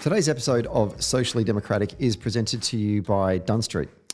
Today's episode of Socially Democratic is presented to you by Dunn.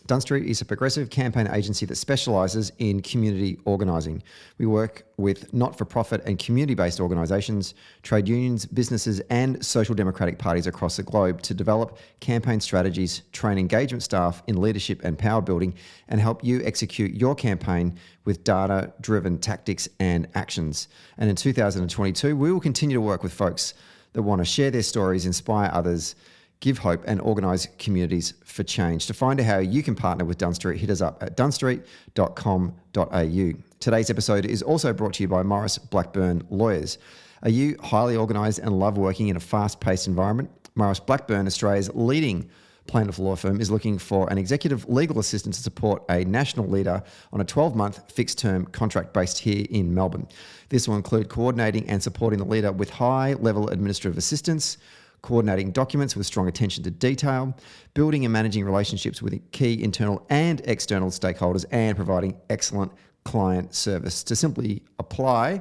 Dunn is a progressive campaign agency that specialises in community organising. We work with not-for-profit and community-based organisations, trade unions, businesses and social democratic parties across the globe to develop campaign strategies, train engagement staff in leadership and power building, and help you execute your campaign with data-driven tactics and actions. And in 2022, we will continue to work with folks that want to share their stories, inspire others, give hope and organise communities for change. To find out how you can partner with Dunn, hit us up at dunstreet.com.au. Today's episode is also brought to you by Morris Blackburn Lawyers. Are you highly organised and love working in a fast-paced environment? Morris Blackburn, Australia's leading plaintiff law firm, is looking for an executive legal assistant to support a national leader on a 12-month fixed-term contract based here in Melbourne. This will include coordinating and supporting the leader with high-level administrative assistance, coordinating documents with strong attention to detail, building and managing relationships with key internal and external stakeholders, and providing excellent client service. To simply apply,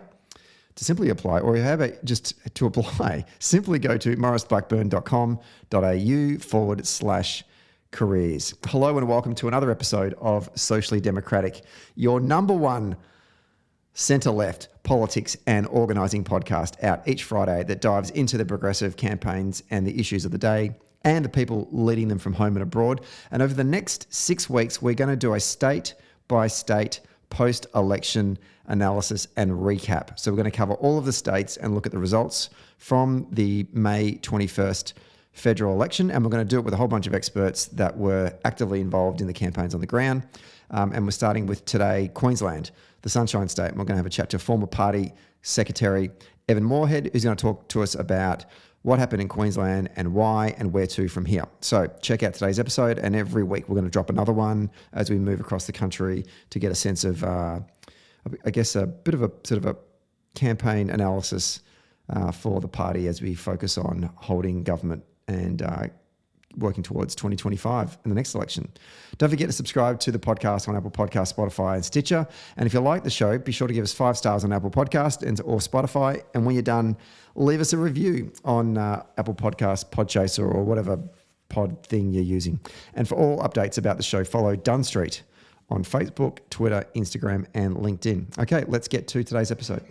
or how about just to apply, simply go to morrisblackburn.com.au/careers. Hello and welcome to another episode of Socially Democratic, your number one centre-left politics and organising podcast, out each Friday that dives into the progressive campaigns and the issues of the day and the people leading them from home and abroad. And over the next 6 weeks, we're going to do a state-by-state post-election analysis and recap. So we're going to cover all of the states and look at the results from the May 21st federal election. And we're going to do it with a whole bunch of experts that were actively involved in the campaigns on the ground. And we're starting with today, Queensland, the Sunshine State. And we're going to have a chat to former party secretary Evan Moorhead, who's going to talk to us about what happened in Queensland and why and where to from here. So check out today's episode, and every week we're going to drop another one as we move across the country to get a sense of, I guess, a bit of a sort of a campaign analysis for the party as we focus on holding government and working towards 2025 and the next election. Don't forget to subscribe to the podcast on Apple Podcasts, Spotify and Stitcher. And if you like the show, be sure to give us 5 stars on Apple Podcast or Spotify. And when you're done, leave us a review on Apple Podcasts, Podchaser or whatever pod thing you're using. And for all updates about the show, follow Dunn Street on Facebook, Twitter, Instagram and LinkedIn. Okay, let's get to today's episode.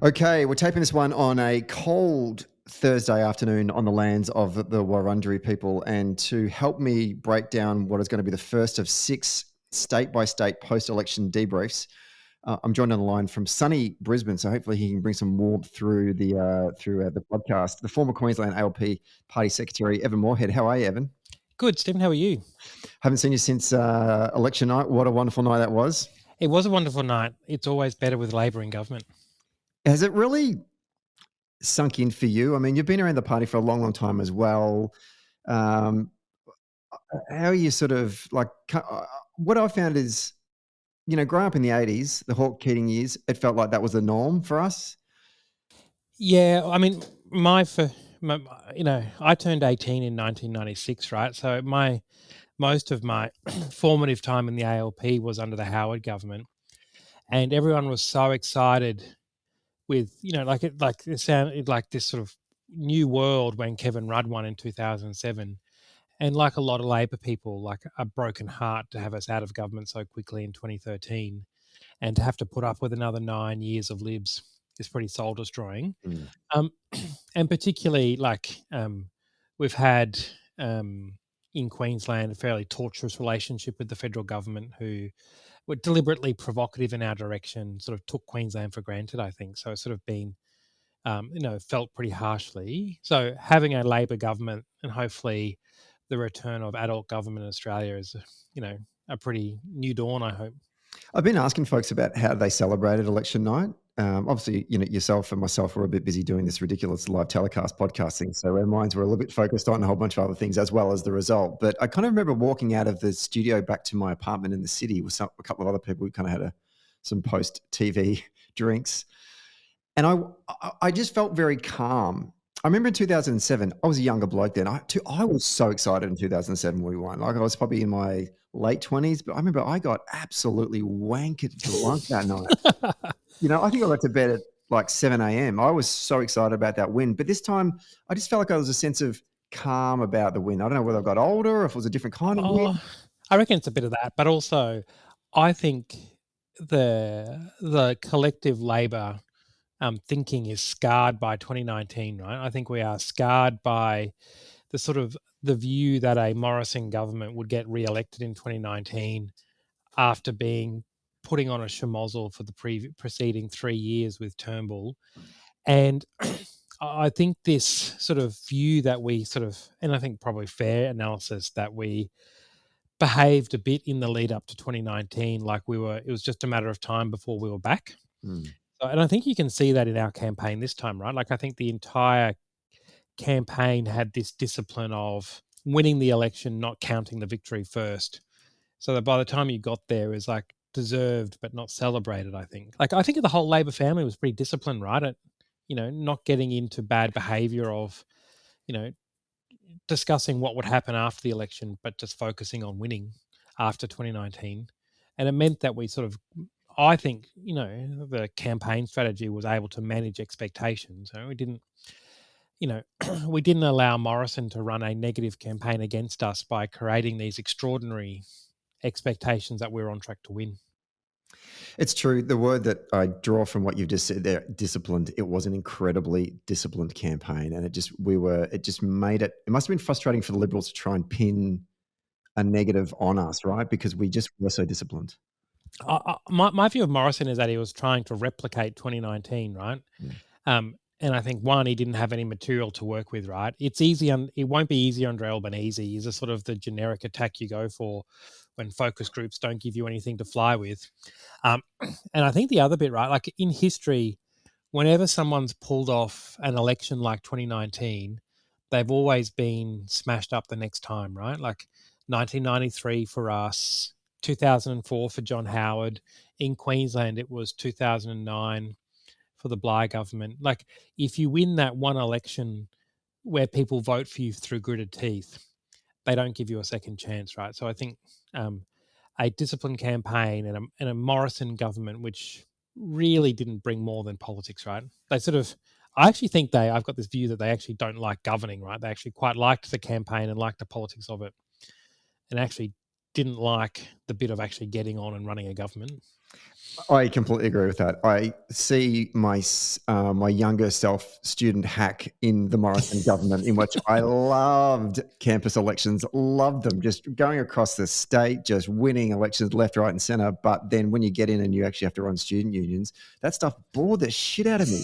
Okay, we're taping this one on a cold Thursday afternoon on the lands of the Wurundjeri people, and to help me break down what is going to be the first of 6 state-by-state post-election debriefs, I'm joined on the line from sunny Brisbane, so hopefully he can bring some warmth through the podcast. The former Queensland ALP Party Secretary, Evan Moorhead. How are you, Evan? Good, Stephen. How are you? Haven't seen you since election night. What a wonderful night that was. It was a wonderful night. It's always better with Labor in government. Has it really sunk in for you? I mean, you've been around the party for a long, long time as well. How are you sort of like, what I found is, you know, growing up in the 80s, the Hawke Keating years, it felt like that was the norm for us. Yeah, I mean, I turned 18 in 1996, right? So most of my formative time in the ALP was under the Howard government, and everyone was so excited with, you know, it sounded like this sort of new world when Kevin Rudd won in 2007. And like a lot of Labor people, like a broken heart to have us out of government so quickly in 2013 and to have to put up with another 9 years of Libs is pretty soul destroying. And particularly we've had in Queensland a fairly torturous relationship with the federal government, who were deliberately provocative in our direction, sort of took Queensland for granted, I think. So it's sort of been, felt pretty harshly. So having a Labor government and hopefully the return of adult government in Australia is, a pretty new dawn, I hope. I've been asking folks about how they celebrated election night. Obviously, you know, yourself and myself were a bit busy doing this ridiculous live telecast podcasting, so our minds were a little bit focused on a whole bunch of other things as well as the result. But I kind of remember walking out of the studio back to my apartment in the city with a couple of other people who kind of had some post-TV drinks. And I just felt very calm. I remember in 2007, I was a younger bloke then. I was so excited in 2007 when we won. Like I was probably in my late 20s, but I remember I got absolutely wankered drunk that night. I think I got to bed at like 7 a.m. I was so excited about that win. But this time, I just felt like there was a sense of calm about the win. I don't know whether I got older or if it was a different kind of win. I reckon it's a bit of that, but also I think the collective Labor thinking is scarred by 2019, right? I think we are scarred by the sort of the view that a Morrison government would get re-elected in 2019 after putting on a schmozzle for the preceding 3 years with Turnbull. And I think this sort of view that we and I think probably fair analysis that we behaved a bit in the lead up to 2019 like it was just a matter of time before we were back. And I think you can see that in our campaign this time, right? Like I think the entire campaign had this discipline of winning the election, not counting the victory first. So that by the time you got there, it was like deserved but not celebrated, I think. Like I think the whole Labor family was pretty disciplined, right? At, not getting into bad behaviour of, discussing what would happen after the election, but just focusing on winning after 2019. And it meant that we I think, the campaign strategy was able to manage expectations. So we didn't, we didn't allow Morrison to run a negative campaign against us by creating these extraordinary expectations that we were on track to win. It's true. The word that I draw from what you've just said there, disciplined, it was an incredibly disciplined campaign. And it just made it must have been frustrating for the Liberals to try and pin a negative on us, right? Because we just were so disciplined. My view of Morrison is that he was trying to replicate 2019, right? And I think he didn't have any material to work with, right? It's easy, it won't be easy under Albanese. Is a sort of the generic attack you go for when focus groups don't give you anything to fly with. And I think the other bit, right, like in history, whenever someone's pulled off an election like 2019, they've always been smashed up the next time, right? Like 1993 for us, 2004 for John Howard. In Queensland, it was 2009 for the Bligh government. Like if you win that one election where people vote for you through gritted teeth, they don't give you a second chance, right? So I think a disciplined campaign and a Morrison government, which really didn't bring more than politics, right? They I actually think I've got this view that they actually don't like governing, right? They actually quite liked the campaign and liked the politics of it, and actually didn't like the bit of actually getting on and running a government. I completely agree with that. I see my younger self student hack in the Morrison government, in which I loved campus elections, loved them, just going across the state, just winning elections left, right, and centre. But then when you get in and you actually have to run student unions, that stuff bored the shit out of me.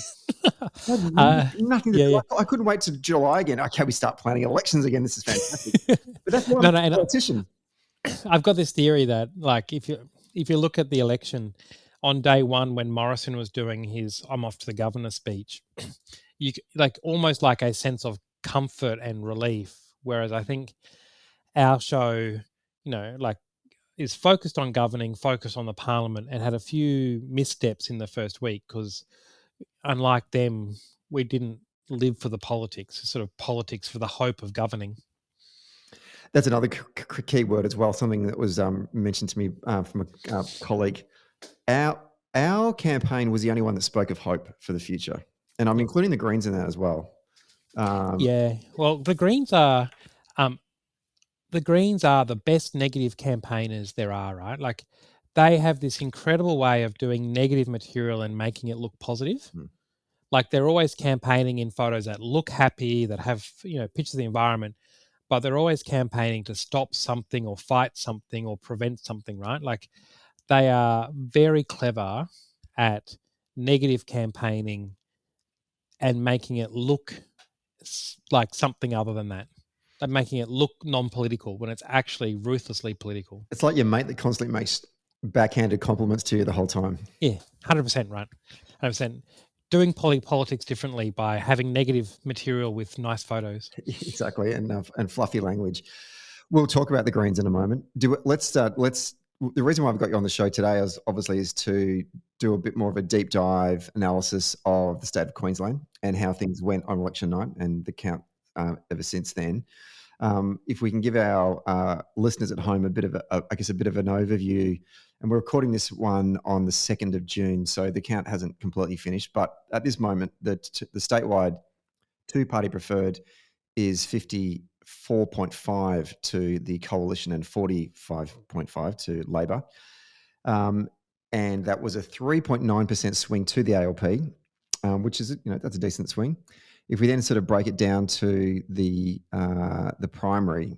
Nothing. I couldn't wait till July again. Okay, we start planning elections again. This is fantastic. But that's why I'm a politician. I've got this theory that, like, if you look at the election on day one when Morrison was doing his "I'm off to the governor" speech, you like almost like a sense of comfort and relief. Whereas I think our show, like, is focused on governing, focused on the parliament, and had a few missteps in the first week because, unlike them, we didn't live for the politics, sort of politics for the hope of governing. That's another key word as well, something that was mentioned to me from a colleague. Our campaign was the only one that spoke of hope for the future. And I'm including the Greens in that as well. Yeah. Well, the Greens are the best negative campaigners there are, right? Like they have this incredible way of doing negative material and making it look positive. Like they're always campaigning in photos that look happy, that have, pictures of the environment, but they're always campaigning to stop something or fight something or prevent something, right? Like they are very clever at negative campaigning and making it look like something other than that. They're making it look non-political when it's actually ruthlessly political. It's like your mate that constantly makes backhanded compliments to you the whole time. Yeah, 100%, right? 100%. Doing politics differently by having negative material with nice photos. Exactly, and fluffy language. We'll talk about the Greens in a moment. Let's the reason why I've got you on the show today is to do a bit more of a deep dive analysis of the state of Queensland and how things went on election night and the count ever since then. If we can give our listeners at home a bit of a bit of an overview, and we're recording this one on the 2nd of June, so the count hasn't completely finished. But at this moment, the statewide two-party preferred is 54.5 to the coalition and 45.5 to Labor. And that was a 3.9% swing to the ALP, which is, that's a decent swing. If we then sort of break it down to the primary,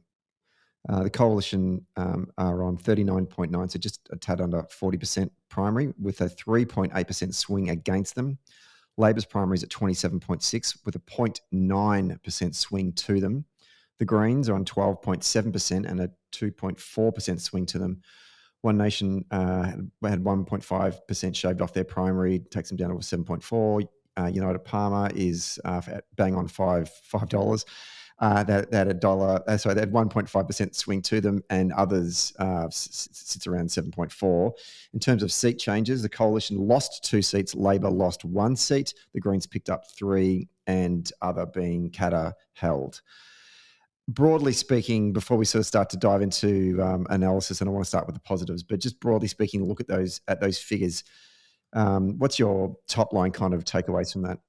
the coalition are on 39.9, so just a tad under 40% primary, with a 3.8% swing against them. Labor's primary is at 27.6 with a 0.9% swing to them. The Greens are on 12.7% and a 2.4% swing to them. One Nation had 1.5% shaved off their primary, takes them down to 7.4. United Palmer is bang on $5. That had they had 1.5% swing to them, and others sits around 7.4. In terms of seat changes, the coalition lost 2 seats, Labor lost 1 seat, the Greens picked up 3, and other being Acanta held. Broadly speaking, before we sort of start to dive into analysis, and I want to start with the positives, but just broadly speaking, look at those figures. What's your top line kind of takeaways from that?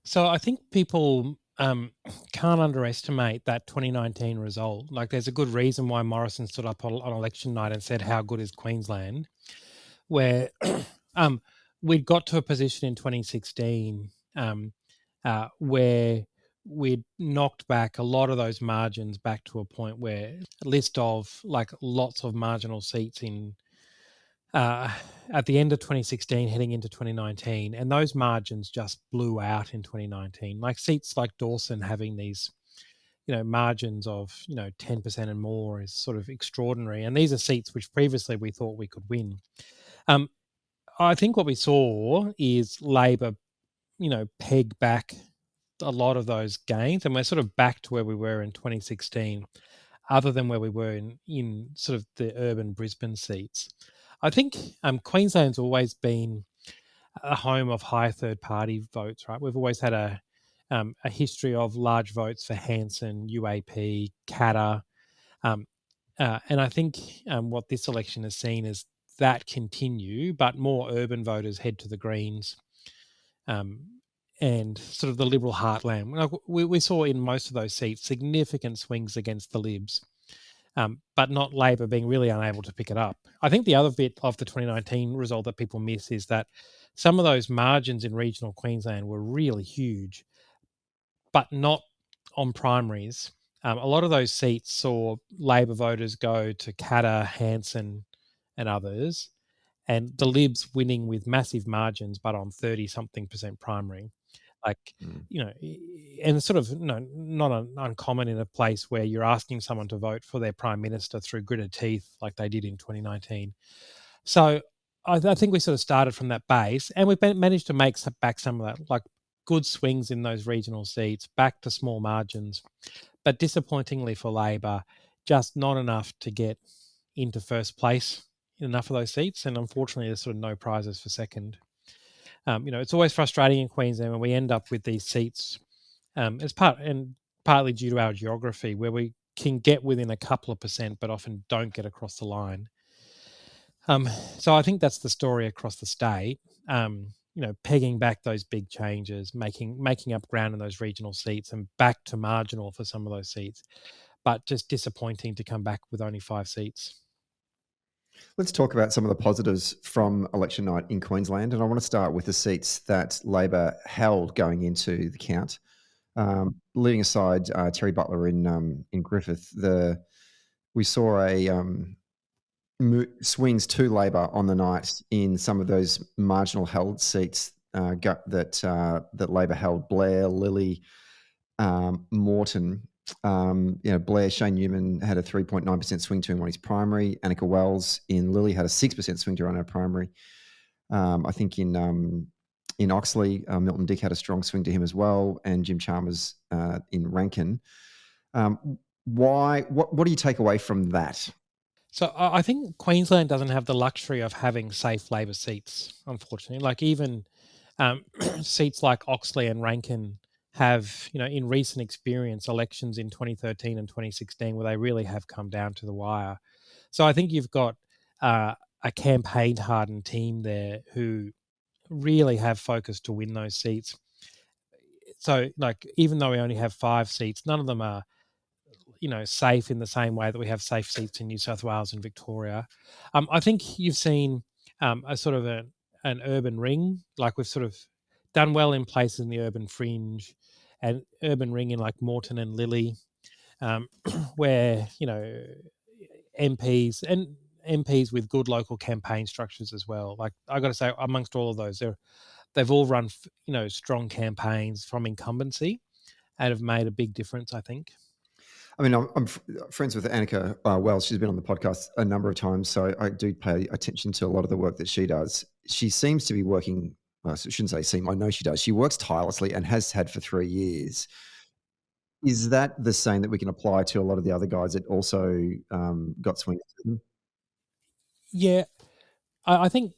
So I think people can't underestimate that 2019 result. Like, there's a good reason why Morrison stood up on election night and said, "How good is Queensland?" Where we'd got to a position in 2016 where we'd knocked back a lot of those margins back to a point where a list of like lots of marginal seats in at the end of 2016 heading into 2019, and those margins just blew out in 2019. Like seats like Dawson having these margins of 10% and more is sort of extraordinary, and these are seats which previously we thought we could win. I think what we saw is Labor peg back a lot of those gains, and we're sort of back to where we were in 2016, other than where we were in sort of the urban Brisbane seats. I think Queensland's always been a home of high third-party votes, right? We've always had a history of large votes for Hanson, UAP, Acanta, and I think what this election has seen is that continue, but more urban voters head to the Greens, and sort of the Liberal heartland. Like we saw in most of those seats significant swings against the Libs. But not Labor being really unable to pick it up. I think the other bit of the 2019 result that people miss is that some of those margins in regional Queensland were really huge, but not on primaries. A lot of those seats saw Labor voters go to Acanta, Hanson and others, and the Libs winning with massive margins, but on 30-something% primary. Like, and sort of not uncommon in a place where you're asking someone to vote for their prime minister through gritted teeth like they did in 2019. So I think we sort of started from that base, and we've managed to make back some of that, like good swings in those regional seats, back to small margins. But disappointingly for Labor, just not enough to get into first place in enough of those seats. And unfortunately, there's sort of no prizes for second. It's always frustrating in Queensland when we end up with these seats as partly due to our geography, where we can get within a couple of percent, but often don't get across the line. So I think that's the story across the state. Pegging back those big changes, making up ground in those regional seats, and back to marginal for some of those seats, but just disappointing to come back with only 5 seats. Let's talk about some of the positives from election night in Queensland, and I want to start with the seats that Labor held going into the count. Leaving aside Terry Butler in Griffith, we saw swings to Labor on the night in some of those marginal held seats that Labor held: Blair, Lilly, Moreton. Blair, Shane Newman had a 3.9% swing to him on his primary. Annika Wells in Lilly had a 6% swing to her on her primary. I think in Oxley, Milton Dick had a strong swing to him as well, and Jim Chalmers in Rankin. What do you take away from that? So I think Queensland doesn't have the luxury of having safe Labor seats, unfortunately. Like even seats like Oxley and Rankin have, in recent experience, elections in 2013 and 2016 where they really have come down to the wire. So I think you've got a campaign-hardened team there who really have focused to win those seats. So, like, even though we only have 5 seats, none of them are, safe in the same way that we have safe seats in New South Wales and Victoria. I think you've seen a sort of an urban ring, like we've sort of done well in places in the urban fringe, and urban ring in like Moreton and Lilly, um, where MPs with good local campaign structures as well. Like I got to say, amongst all of those, they've all run strong campaigns from incumbency and have made a big difference, I think. I mean, I'm friends with Annika Wells. She's been on the podcast a number of times, so I do pay attention to a lot of the work that she does. She seems to be working, well, I shouldn't say seem, I know she does. She works tirelessly and has had for 3 years. Is that the same that we can apply to a lot of the other guys that also got swings to them? Yeah, I think,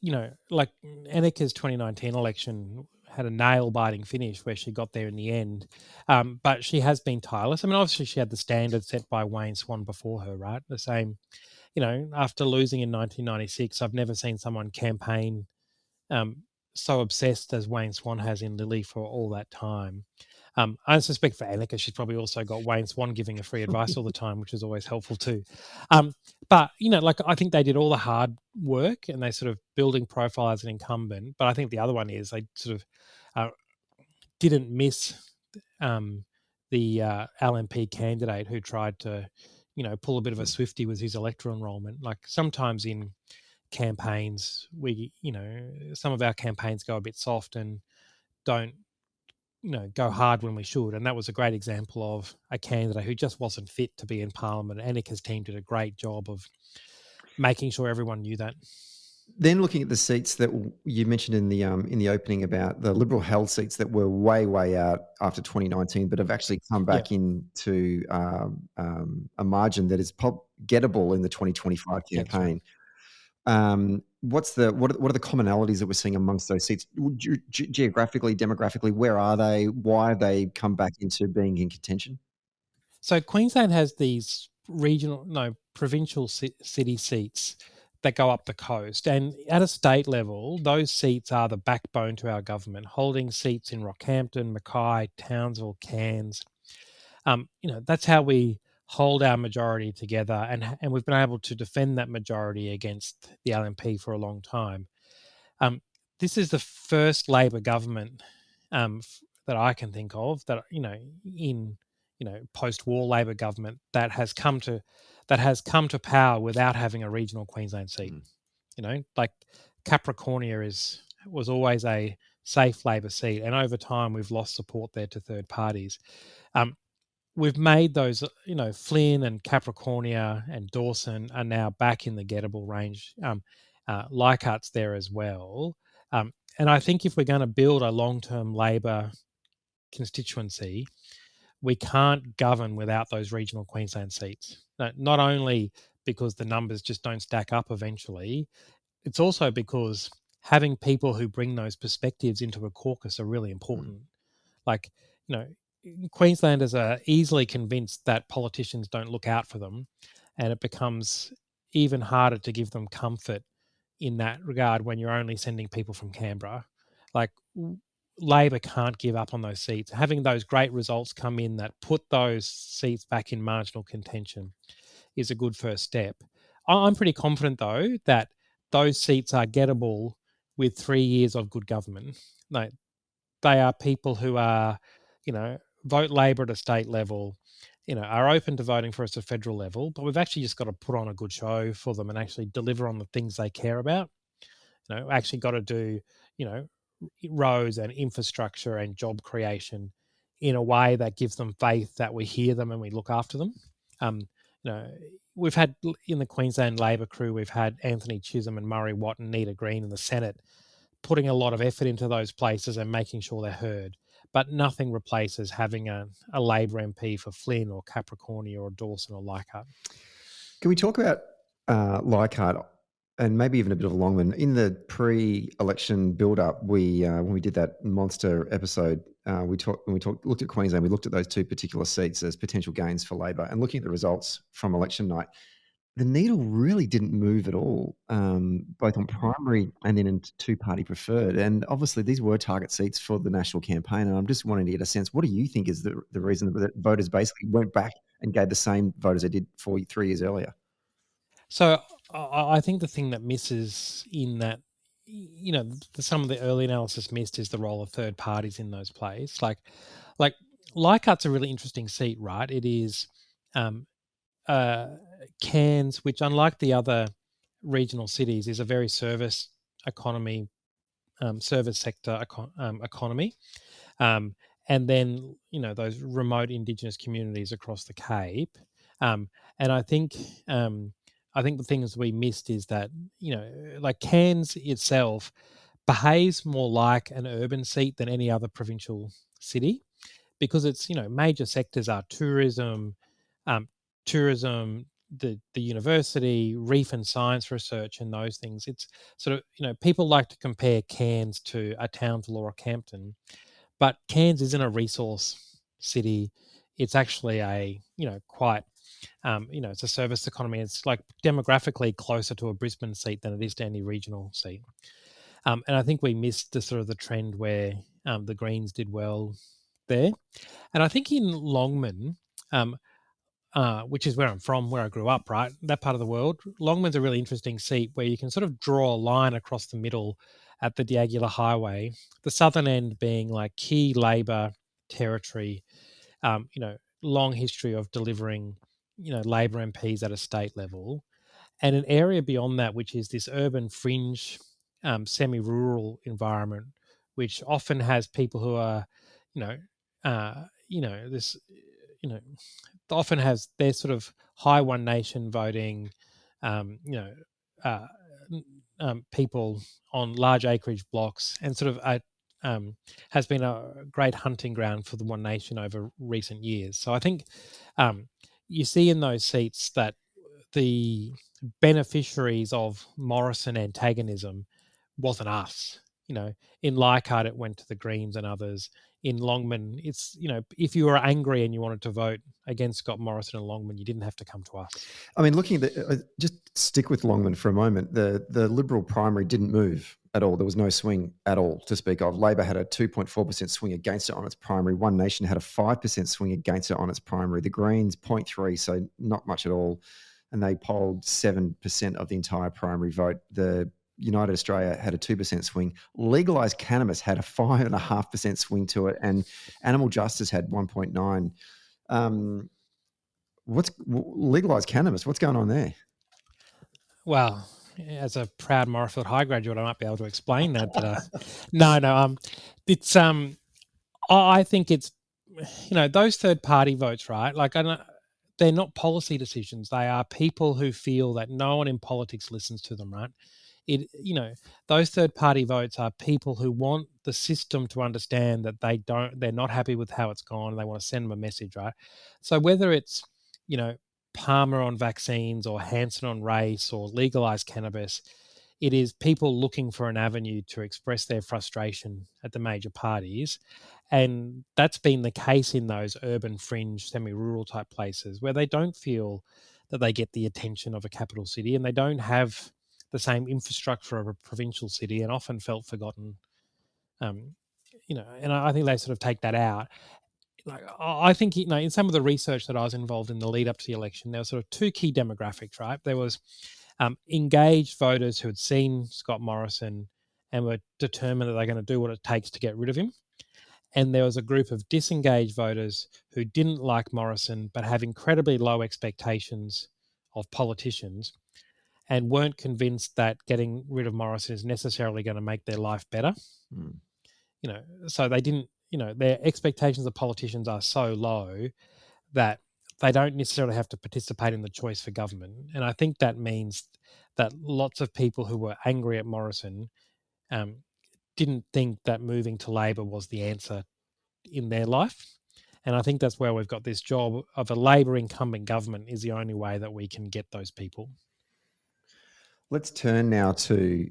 like Annika's 2019 election had a nail-biting finish where she got there in the end. But she has been tireless. I mean, obviously she had the standard set by Wayne Swan before her, right? The same, after losing in 1996, I've never seen someone campaign um, so obsessed as Wayne Swan has in Lilly for all that time. I suspect for Annika, she's probably also got Wayne Swan giving her free advice all the time, which is always helpful too. But like I think they did all the hard work and they sort of building profile as an incumbent. But I think the other one is they sort of didn't miss the LNP candidate who tried to, pull a bit of a Swifty with his electoral enrolment. Like sometimes in campaigns, some of our campaigns go a bit soft and don't go hard when we should. And that was a great example of a candidate who just wasn't fit to be in Parliament. Annika's team did a great job of making sure everyone knew that. Then looking at the seats that you mentioned in the opening about the Liberal held seats that were way out after 2019, but have actually come Yep. back into a margin that is gettable in the 2025 Yeah, that's right. campaign. What are the commonalities that we're seeing amongst those seats? Geographically, demographically, where are they? Why have they come back into being in contention? So Queensland has these provincial city seats that go up the coast. And at a state level, those seats are the backbone to our government, holding seats in Rockhampton, Mackay, Townsville, Cairns. That's how we hold our majority together. And we've been able to defend that majority against the LNP for a long time. This is the first Labor government that I can think of that, in post-war Labor government that has come to power without having a regional Queensland seat. Like Capricornia was always a safe Labor seat, and over time we've lost support there to third parties. We've made those, Flynn and Capricornia and Dawson are now back in the gettable range. Leichhardt's there as well. And I think if we're going to build a long-term Labor constituency, we can't govern without those regional Queensland seats. Not only because the numbers just don't stack up eventually, it's also because having people who bring those perspectives into a caucus are really important. Like, Queenslanders are easily convinced that politicians don't look out for them, and it becomes even harder to give them comfort in that regard when you're only sending people from Canberra. Like Labor can't give up on those seats. Having those great results come in that put those seats back in marginal contention is a good first step. I'm pretty confident, though, that those seats are gettable with 3 years of good government. Like, they are people who are, vote Labor at a state level, are open to voting for us at a federal level, but we've actually just got to put on a good show for them and actually deliver on the things they care about. Actually got to do, roads and infrastructure and job creation in a way that gives them faith that we hear them and we look after them. We've had in the Queensland Labor crew, we've had Anthony Chisholm and Murray Watt and Nita Green in the Senate putting a lot of effort into those places and making sure they're heard. But nothing replaces having a Labor MP for Flynn or Capricornia or Dawson or Leichhardt. Can we talk about Leichhardt, and maybe even a bit of Longman. In the pre-election build-up, when we did that monster episode, looked at Queensland. We looked at those two particular seats as potential gains for Labor, and looking at the results from election night, the needle really didn't move at all, both on primary and then into two-party preferred. And obviously, these were target seats for the national campaign. And I'm just wanting to get a sense: what do you think is the reason that voters basically went back and gave the same vote as they did 3 years earlier? So I think the thing that misses in that, some of the early analysis missed is the role of third parties in those plays. Like Leichhardt's a really interesting seat, right? It is um, Cairns, which unlike the other regional cities, is a very service economy, service sector economy. And then those remote Indigenous communities across the Cape, um, and I think the things we missed is that like Cairns itself behaves more like an urban seat than any other provincial city because its major sectors are um, tourism, the university, reef and science research, and those things. It's sort of people like to compare Cairns to a Townsville or a Campton, but Cairns isn't a resource city. It's actually a quite it's a service economy. It's like demographically closer to a Brisbane seat than it is to any regional seat. And I think we missed the sort of the trend where the Greens did well there. And I think in Longman, um, which is where I'm from, where I grew up, right? That part of the world. Longman's a really interesting seat where you can sort of draw a line across the middle at the Diagula Highway, the southern end being like key Labor territory, long history of delivering, Labor MPs at a state level, and an area beyond that, which is this urban fringe, semi-rural environment, which often has people who are, you know, this, you know, often has their sort of high One Nation voting, uh, people on large acreage blocks, and sort of has been a great hunting ground for the One Nation over recent years. So I think you see in those seats that the beneficiaries of Morrison antagonism wasn't us. In Leichhardt, it went to the Greens and others. In Longman, it's, if you were angry and you wanted to vote against Scott Morrison and Longman, you didn't have to come to us. I mean, looking at just stick with Longman for a moment. The Liberal primary didn't move at all. There was no swing at all to speak of. Labor had a 2.4% swing against it on its primary. One Nation had a 5% swing against it on its primary. The Greens 0.3, so not much at all. And they polled 7% of the entire primary vote. The United Australia had a 2% swing. Legalised cannabis had a 5.5% swing to it, and Animal Justice had 1.9. What's legalised cannabis? What's going on there? Well, as a proud Morayfield High graduate, I might be able to explain that. But no, it's I think it's those third party votes, right? Like they're not policy decisions. They are people who feel that no one in politics listens to them, right? Those third party votes are people who want the system to understand that they're not happy with how it's gone, and they want to send them a message, right? So whether it's Palmer on vaccines or Hanson on race or legalized cannabis, it is people looking for an avenue to express their frustration at the major parties. And that's been the case in those urban fringe, semi-rural type places where they don't feel that they get the attention of a capital city, and they don't have the same infrastructure of a provincial city, and often felt forgotten. And I think they sort of take that out. Like, I think in some of the research that I was involved in the lead up to the election, there were sort of two key demographics, right? There was engaged voters who had seen Scott Morrison and were determined that they're going to do what it takes to get rid of him. And there was a group of disengaged voters who didn't like Morrison but have incredibly low expectations of politicians and weren't convinced that getting rid of Morrison is necessarily going to make their life better. Mm. So they didn't, their expectations of politicians are so low that they don't necessarily have to participate in the choice for government. And I think that means that lots of people who were angry at Morrison didn't think that moving to Labor was the answer in their life. And I think that's where we've got this job of a Labor incumbent government is the only way that we can get those people. Let's turn now to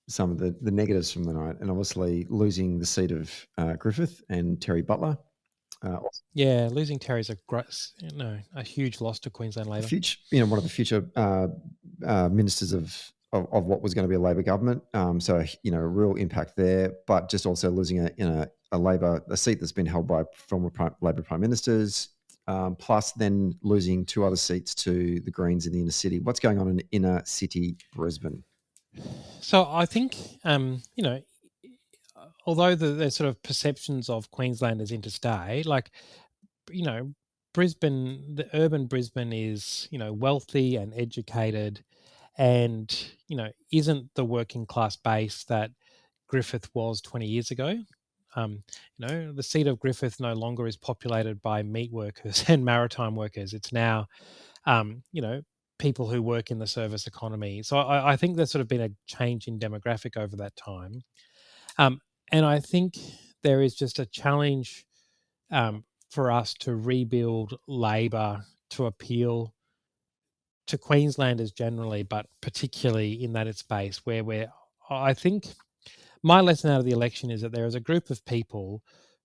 some of the negatives from the night, and obviously losing the seat of Griffith and Terry Butler. Yeah, losing Terry's a huge loss to Queensland Labor. One of the future ministers of what was going to be a Labor government. So a real impact there, but just also losing a seat that's been held by former Labor prime ministers. Plus, then losing two other seats to the Greens in the inner city. What's going on in inner city Brisbane? So I think, although there's sort of perceptions of Queensland as interstate, Brisbane, the urban Brisbane is, wealthy and educated and, isn't the working class base that Griffith was 20 years ago. The seat of Griffith no longer is populated by meat workers and maritime workers. It's now, people who work in the service economy. So I think there's sort of been a change in demographic over that time. And I think there is just a challenge for us to rebuild Labor to appeal to Queenslanders generally, but particularly in that space I think my lesson out of the election is that there is a group of people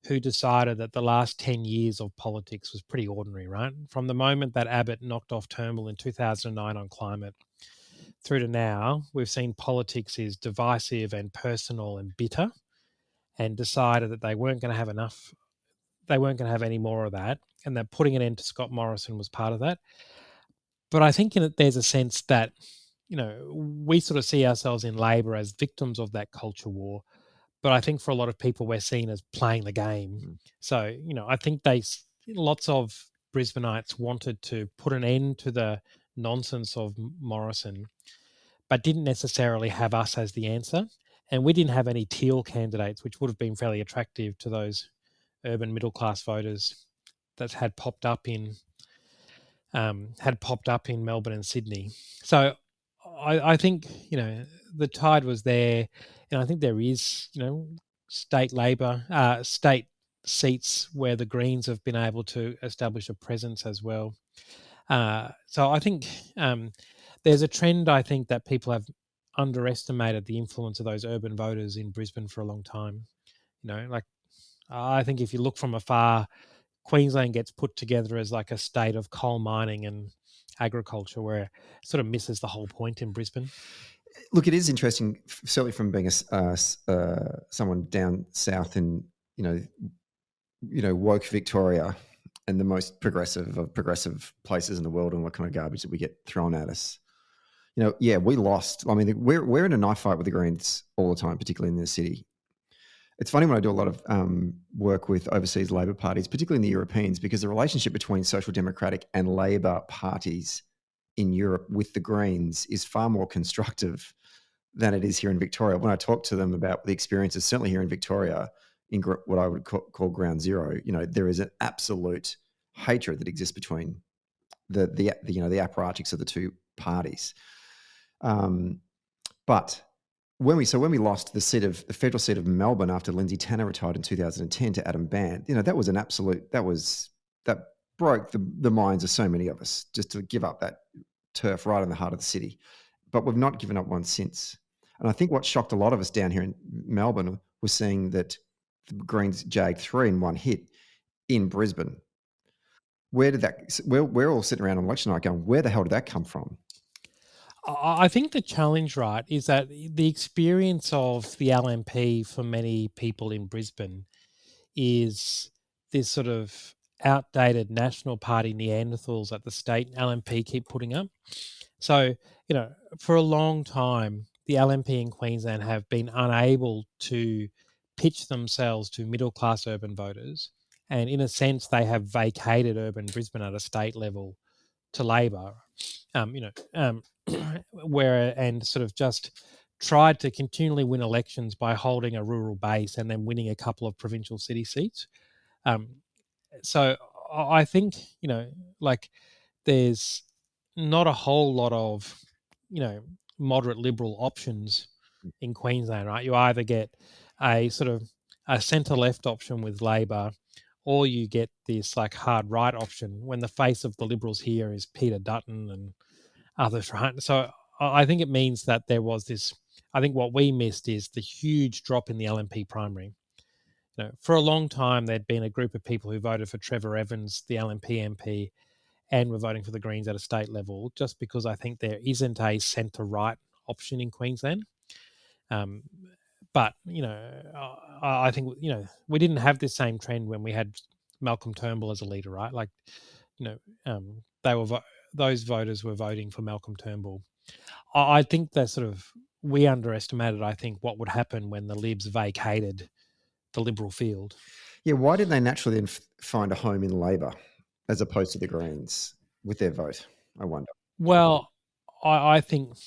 who decided that the last 10 years of politics was pretty ordinary, right? From the moment that Abbott knocked off Turnbull in 2009 on climate through to now, we've seen politics is divisive and personal and bitter, and decided that they weren't going to have enough. They weren't going to have any more of that, and that putting an end to Scott Morrison was part of that. But I think there's a sense that, we sort of see ourselves in Labor as victims of that culture war. But I think for a lot of people, we're seen as playing the game. So, I think lots of Brisbaneites wanted to put an end to the nonsense of Morrison, but didn't necessarily have us as the answer. And we didn't have any teal candidates, which would have been fairly attractive to those urban middle class voters that had popped up in Melbourne and Sydney. So I think, the tide was there. And I think there is, state Labor, state seats where the Greens have been able to establish a presence as well. So I think there's a trend, I think, that people have underestimated the influence of those urban voters in Brisbane for a long time. I think if you look from afar, Queensland gets put together as like a state of coal mining and agriculture, where it sort of misses the whole point in Brisbane. Look, it is interesting, certainly from being someone down south in woke Victoria and the most progressive of progressive places in the world, and what kind of garbage that we get thrown at us. We lost. I mean, we're in a knife fight with the Greens all the time, particularly in the city. It's funny when I do a lot of work with overseas Labor parties, particularly in the Europeans, because the relationship between Social Democratic and Labor parties in Europe with the Greens is far more constructive than it is here in Victoria. When I talk to them about the experiences, certainly here in Victoria, in what I would call ground zero, there is an absolute hatred that exists between the apparatchiks of the two parties. But when we lost the federal seat of Melbourne after Lindsay Tanner retired in 2010 to Adam Band, that was that broke the minds of so many of us, just to give up that turf right in the heart of the city. But we've not given up one since. And I think what shocked a lot of us down here in Melbourne was seeing that the Greens jagged 3 in one hit in Brisbane. We're all sitting around on election night going, where the hell did that come from? I think the challenge, right, is that the experience of the LNP for many people in Brisbane is this sort of outdated National Party Neanderthals that the state LNP keep putting up. So, for a long time, the LNP in Queensland have been unable to pitch themselves to middle-class urban voters. And in a sense, they have vacated urban Brisbane at a state level to Labor, and sort of just tried to continually win elections by holding a rural base and then winning a couple of provincial city seats. So I think, there's not a whole lot of, moderate liberal options in Queensland, right? You either get a sort of a centre-left option with Labor, or you get this like hard right option when the face of the Liberals here is Peter Dutton and others, right? So I think it means that there was this. I think what we missed is the huge drop in the LNP primary. For a long time, there'd been a group of people who voted for Trevor Evans, the LNP MP, and were voting for the Greens at a state level, just because I think there isn't a centre-right option in Queensland. But I think we didn't have this same trend when we had Malcolm Turnbull as a leader, right? Like, those voters were voting for Malcolm Turnbull. I think that we underestimated, I think, what would happen when the Libs vacated the Liberal field. Yeah, why didn't they naturally then find a home in Labor as opposed to the Greens with their vote, I wonder? Well, I think,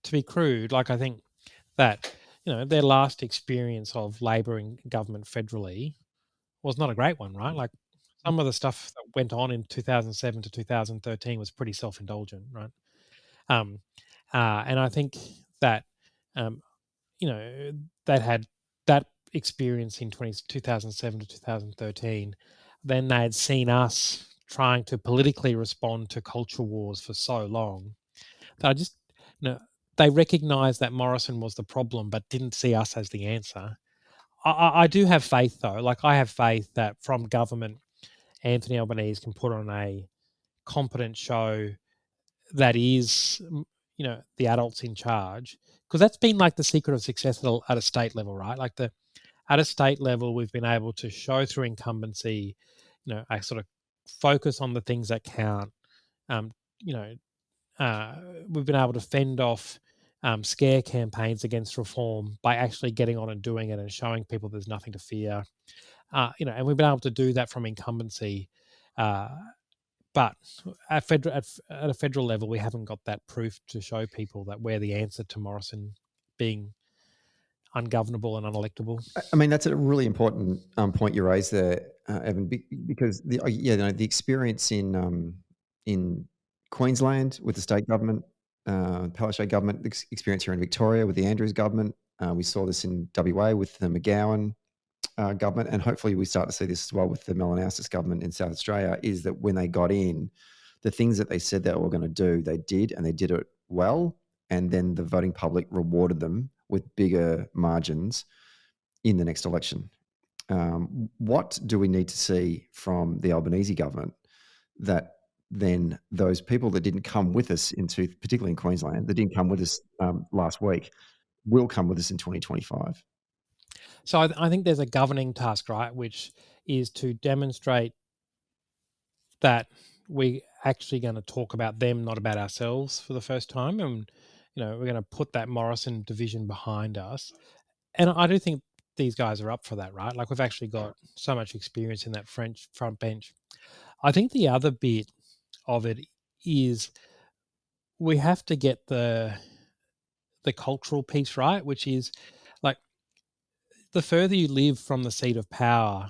to be crude, I think that their last experience of Labor in government federally was not a great one, right? Like, some of the stuff that went on in 2007 to 2013 was pretty self-indulgent, right? And I think that that had that experience in 2007 to 2013. Then they had seen us trying to politically respond to culture wars for so long that I just they recognised that Morrison was the problem, but didn't see us as the answer. I do have faith, though. Like, I have faith that from government, Anthony Albanese can put on a competent show that is, the adults in charge, because that's been like the secret of success at a state level, right? Like, at a state level, we've been able to show through incumbency, a sort of focus on the things that count. We've been able to fend off scare campaigns against reform by actually getting on and doing it and showing people there's nothing to fear. And we've been able to do that from incumbency. But at a federal level, we haven't got that proof to show people that we're the answer to Morrison being ungovernable and unelectable. I mean, that's a really important point you raised there, Evan, because the experience in Queensland with the state government, Palaszczuk government, experience here in Victoria with the Andrews government. We saw this in WA with the McGowan government, and hopefully we start to see this as well with the Malinauskas government in South Australia, is that when they got in, the things that they said they were going to do, they did, and they did it well. And then the voting public rewarded them with bigger margins in the next election. What do we need to see from the Albanese government that then those people that didn't come with us particularly in Queensland, that didn't come with us last week, will come with us in 2025? So I think there's a governing task, right, which is to demonstrate that we're actually going to talk about them, not about ourselves, for the first time. And, we're going to put that Morrison division behind us. And I do think these guys are up for that, right? Like, we've actually got so much experience in that French front bench. I think the other bit of it is we have to get the cultural piece right, which is, like, the further you live from the seat of power,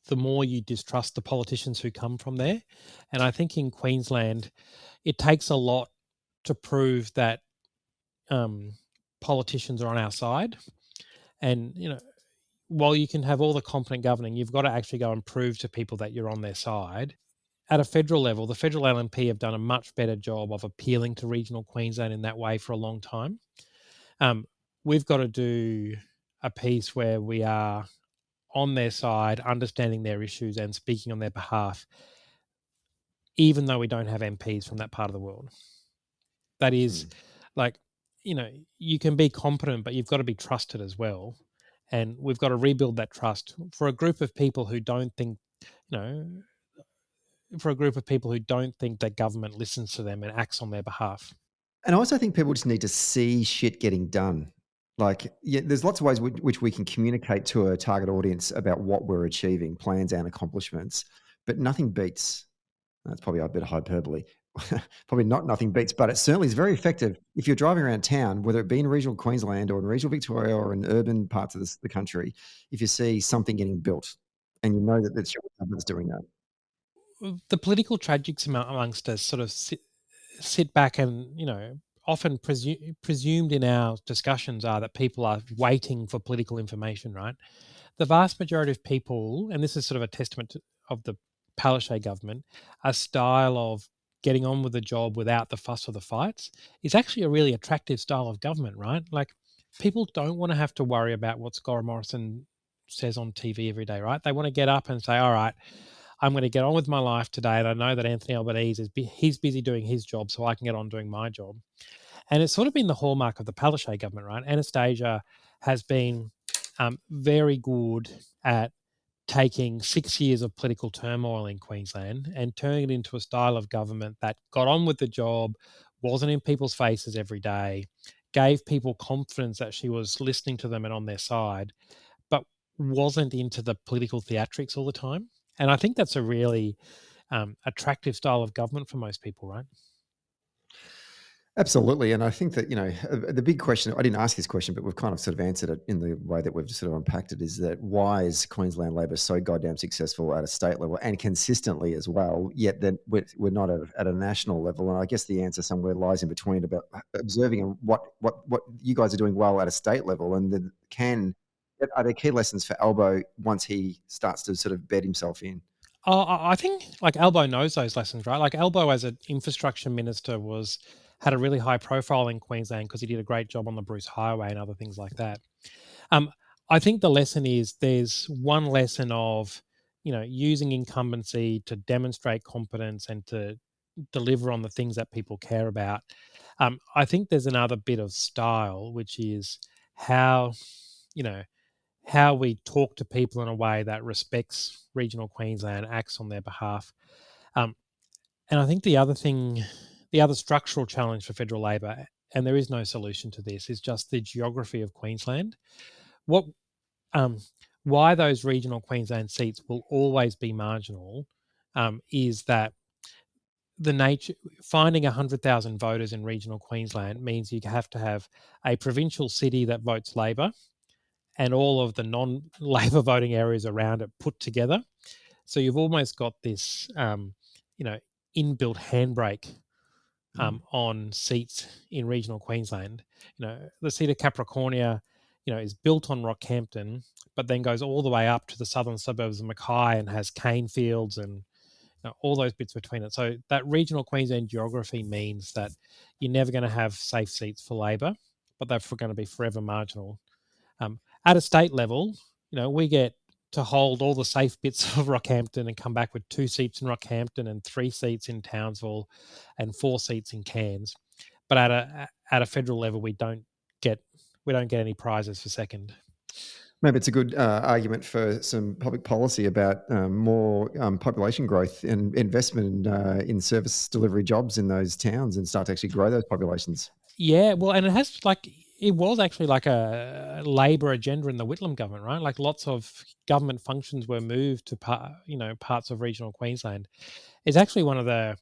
the more you distrust the politicians who come from there. And I think in Queensland, it takes a lot to prove that politicians are on our side. And, while you can have all the competent governing, you've got to actually go and prove to people that you're on their side. At a federal level, the federal LNP have done a much better job of appealing to regional Queensland in that way for a long time. We've got to do a piece where we are on their side, understanding their issues and speaking on their behalf, even though we don't have MPs from that part of the world. That is, you can be competent, but you've got to be trusted as well. And we've got to rebuild that trust for a group of people who don't think, that government listens to them and acts on their behalf. And I also think people just need to see shit getting done. Like, there's lots of ways which we can communicate to a target audience about what we're achieving, plans and accomplishments, but nothing beats. That's probably a bit of hyperbole. Probably nothing beats, but it certainly is very effective if you're driving around town, whether it be in regional Queensland or in regional Victoria or in urban parts of the country, if you see something getting built and you know that that's your government's doing that. The political tragics amongst us sort of sit back and, often presumed in our discussions are that people are waiting for political information, right? The vast majority of people, and this is sort of a testament of the Palaszczuk government, a style of getting on with the job without the fuss or the fights is actually a really attractive style of government, right? Like, people don't want to have to worry about what Scott Morrison says on TV every day, right? They want to get up and say, all right, I'm going to get on with my life today, and I know that Anthony Albanese he's busy doing his job, so I can get on doing my job. And it's sort of been the hallmark of the Palaszczuk government, right? Anastasia has been very good at taking 6 years of political turmoil in Queensland and turning it into a style of government that got on with the job, wasn't in people's faces every day, gave people confidence that she was listening to them and on their side, but wasn't into the political theatrics all the time. And I think that's a really attractive style of government for most people, right? Absolutely. And I think that, the big question, I didn't ask this question, but we've kind of sort of answered it in the way that we've sort of unpacked it, is that why is Queensland Labor so goddamn successful at a state level and consistently as well, yet then we're not at a national level? And I guess the answer somewhere lies in between, about observing what you guys are doing well at a state level, and then are there key lessons for Albo once he starts to sort of bed himself in? I think like Albo knows those lessons, right? Like Albo as an infrastructure minister had a really high profile in Queensland because he did a great job on the Bruce Highway and other things like that. I think the lesson is there's one lesson of, using incumbency to demonstrate competence and to deliver on the things that people care about. I think there's another bit of style, which is how we talk to people in a way that respects regional Queensland, acts on their behalf. And I think the other structural challenge for federal Labor, and there is no solution to this, is just the geography of Queensland. Why those regional Queensland seats will always be marginal is that finding 100,000 voters in regional Queensland means you have to have a provincial city that votes Labor and all of the non-Labor voting areas around it put together. So you've almost got this, inbuilt handbrake on seats in regional Queensland. The seat of Capricornia, is built on Rockhampton, but then goes all the way up to the southern suburbs of Mackay and has cane fields and all those bits between it. So that regional Queensland geography means that you're never going to have safe seats for Labor, but they're going to be forever marginal. At a state level, we get to hold all the safe bits of Rockhampton and come back with 2 seats in Rockhampton and 3 seats in Townsville and 4 seats in Cairns. But at a federal level, we don't get any prizes for second. Maybe it's a good argument for some public policy about more population growth and investment in service delivery jobs in those towns, and start to actually grow those populations. Yeah, well, and it was actually like a Labor agenda in the Whitlam government, right? Like lots of government functions were moved to parts of regional Queensland. It's actually one of the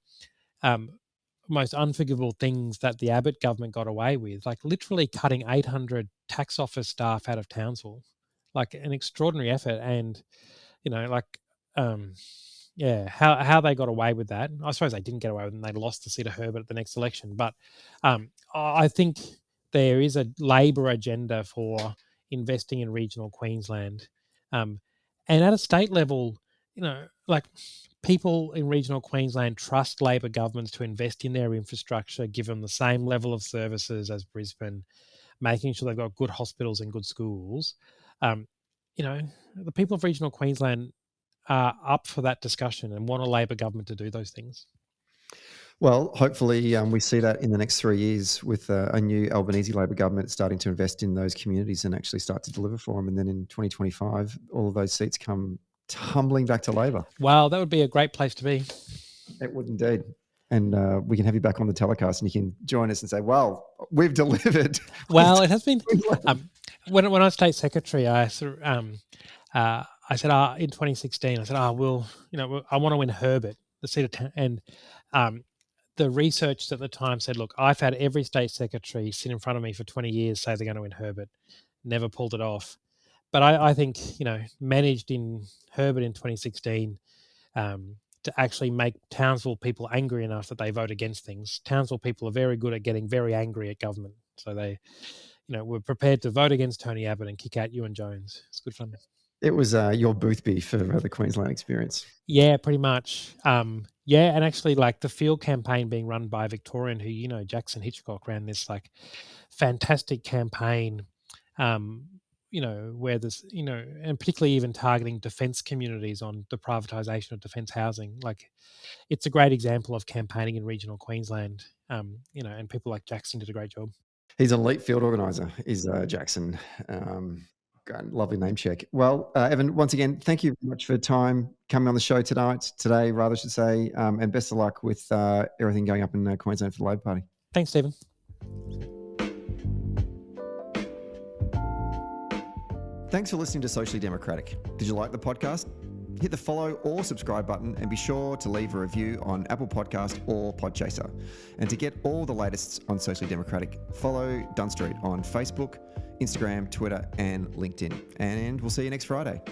most unforgivable things that the Abbott government got away with, like literally cutting 800 tax office staff out of Townsville, like an extraordinary effort. And, how they got away with that. I suppose they didn't get away with it and they lost the seat of Herbert at the next election. But I think there is a Labor agenda for investing in regional Queensland. And at a state level, people in regional Queensland trust Labor governments to invest in their infrastructure, give them the same level of services as Brisbane, making sure they've got good hospitals and good schools. The people of regional Queensland are up for that discussion and want a Labor government to do those things. Well, hopefully we see that in the next 3 years with a new Albanese Labor government starting to invest in those communities and actually start to deliver for them. And then in 2025, all of those seats come tumbling back to Labor. Wow, that would be a great place to be. It would indeed. And we can have you back on the telecast and you can join us and say, well, we've delivered. Well, it has been. When I was state secretary, I sort of, I said in 2016, I said, I want to win Herbert, the seat of and the research at the time said, look, I've had every state secretary sit in front of me for 20 years say they're going to win Herbert, never pulled it off. But I think, managed in Herbert in 2016 to actually make Townsville people angry enough that they vote against things. Townsville people are very good at getting very angry at government. So they, were prepared to vote against Tony Abbott and kick out Ewan Jones. It's good fun. It was your Boothby for the Queensland experience. Yeah, pretty much. Yeah, and actually, like the field campaign being run by a Victorian who, Jackson Hitchcock ran this like fantastic campaign, where this, and particularly even targeting defence communities on the privatisation of defence housing. Like, it's a great example of campaigning in regional Queensland, and people like Jackson did a great job. He's an elite field organiser, is Jackson. Lovely name check. Well, Evan, once again, thank you very much for time coming on the show today, rather, I should say, and best of luck with everything going up in Queensland for the Labor Party. Thanks, Stephen. Thanks for listening to Socially Democratic. Did you like the podcast? Hit the follow or subscribe button and be sure to leave a review on Apple Podcast or Podchaser. And to get all the latest on Socially Democratic, follow Dunn Street on Facebook, Instagram, Twitter and LinkedIn. And we'll see you next Friday.